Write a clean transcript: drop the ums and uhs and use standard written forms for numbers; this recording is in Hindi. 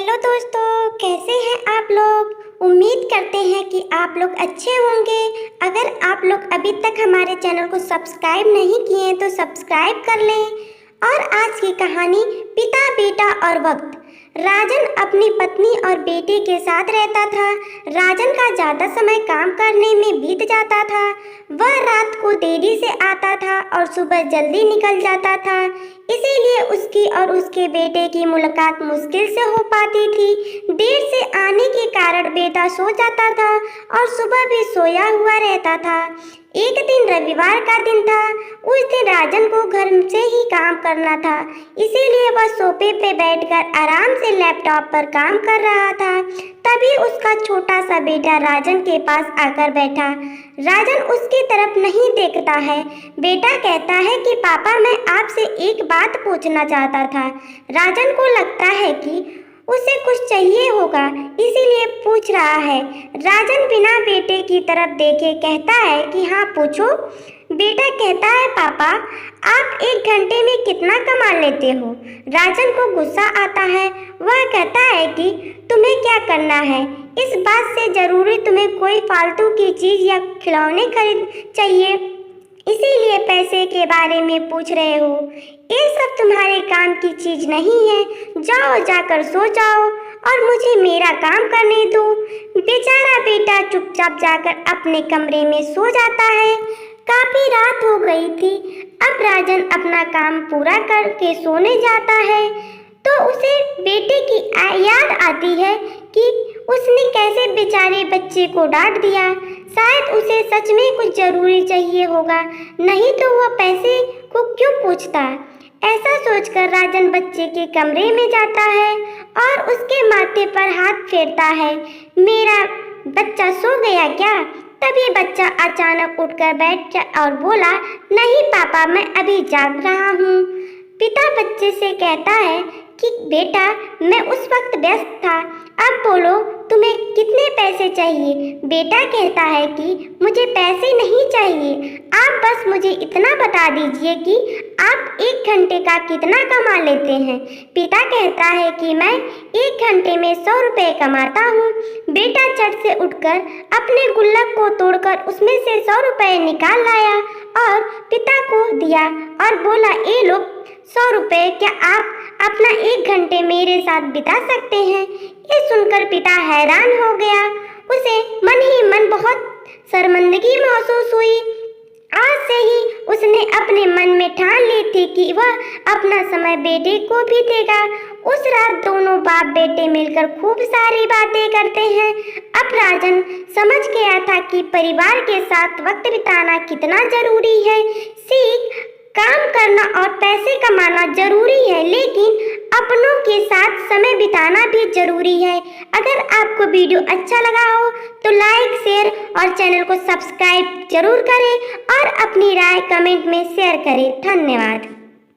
हेलो दोस्तों, कैसे हैं आप लोग। उम्मीद करते हैं कि आप लोग अच्छे होंगे। अगर आप लोग अभी तक हमारे चैनल को सब्सक्राइब नहीं किए तो सब्सक्राइब कर लें। और आज की कहानी पिता, बेटा और वक्त। राजन अपनी पत्नी और बेटे के साथ रहता था। राजन का ज़्यादा समय काम करने में बीत जाता था। वह रात को देरी से आता था और सुबह जल्दी निकल जाता था। इसीलिए उसकी और उसके बेटे की मुलाकात मुश्किल से हो पाती थी। देर से आने के कारण बेटा सो जाता था और सुबह भी सोया हुआ रहता था। एक दिन रविवार का दिन था। उस दिन राजन को घर से ही काम करना था, इसीलिए वह सोफे पे बैठकर आराम से लैपटॉप पर काम कर रहा था। तभी उसका छोटा सा बेटा राजन के पास आकर बैठा। राजन उसकी तरफ नहीं देखता है। बेटा कहता है कि पापा, मैं आपसे एक बात पूछना चाहता था। राजन को लगता है कि उसे कुछ चाहिए होगा, इसीलिए पूछ रहा है। राजन बिना बेटे की तरफ देखे कहता है कि हाँ पूछो। बेटा कहता है, पापा आप एक घंटे में कितना कमा लेते हो। राजन को गुस्सा आता है। वह कहता है कि तुम्हें क्या करना है, इस बात से जरूरी तुम्हें कोई फालतू की चीज या खिलौने खरीद चाहिए, इसीलिए पैसे के बारे में पूछ रहे हो। ये सब तुम्हारे काम की चीज नहीं है। जाओ, जाकर सो जाओ और मुझे मेरा काम करने दो। बेचारा बेटा चुपचाप जाकर अपने कमरे में सो जाता है। काफी रात हो गई थी। अब राजन अपना काम पूरा करके सोने जाता है तो उसे बेटे की याद आती है कि उसने कैसे बेचारे बच्चे को डांट दिया। शायद उसे सच में कुछ जरूरी चाहिए होगा, नहीं तो वह पैसे को क्यों पूछता। ऐसा सोचकर राजन बच्चे के कमरे में जाता है और उसके माथे पर हाथ फेरता है। मेरा बच्चा सो गया क्या? तभी बच्चा अचानक उठकर बैठ और बोला, नहीं पापा, मैं अभी जाग रहा हूँ। पिता बच्चे से कहता है कि बेटा, मैं उस वक्त व्यस्त था, अब बोलो तुम्हें कितने पैसे चाहिए। बेटा कहता है कि मुझे पैसे नहीं चाहिए, आप बस मुझे इतना बता दीजिए कि आप एक घंटे का कितना कमा लेते हैं। पिता कहता है कि मैं एक घंटे में 100 रुपये कमाता हूँ। बेटा झट से उठकर अपने गुल्लक को तोड़कर उसमें से 100 रुपये निकाल लाया और पिता को दिया और बोला, ये लो 100 रुपये, क्या आप अपना एक घंटे मेरे साथ बिता सकते हैं। ये सुनकर पिता हैरान हो गया। उसे मन ही मन बहुत शर्मिंदगी महसूस हुई। आज से ही उसने अपने मन में ठान ली थी कि वह अपना समय बेटे को भी देगा। उस रात दोनों बाप बेटे मिलकर खूब सारी बातें करते हैं। अब राजन समझ गया था कि परिवार के साथ वक्त बिताना कितना जरूरी है। सीख काम करना और पैसे कमाना जरूरी है, लेकिन अपनों के साथ समय बिताना भी जरूरी है। अगर आपको वीडियो अच्छा लगा हो तो लाइक, शेयर और चैनल को सब्सक्राइब जरूर करें और अपनी राय कमेंट में शेयर करें। धन्यवाद।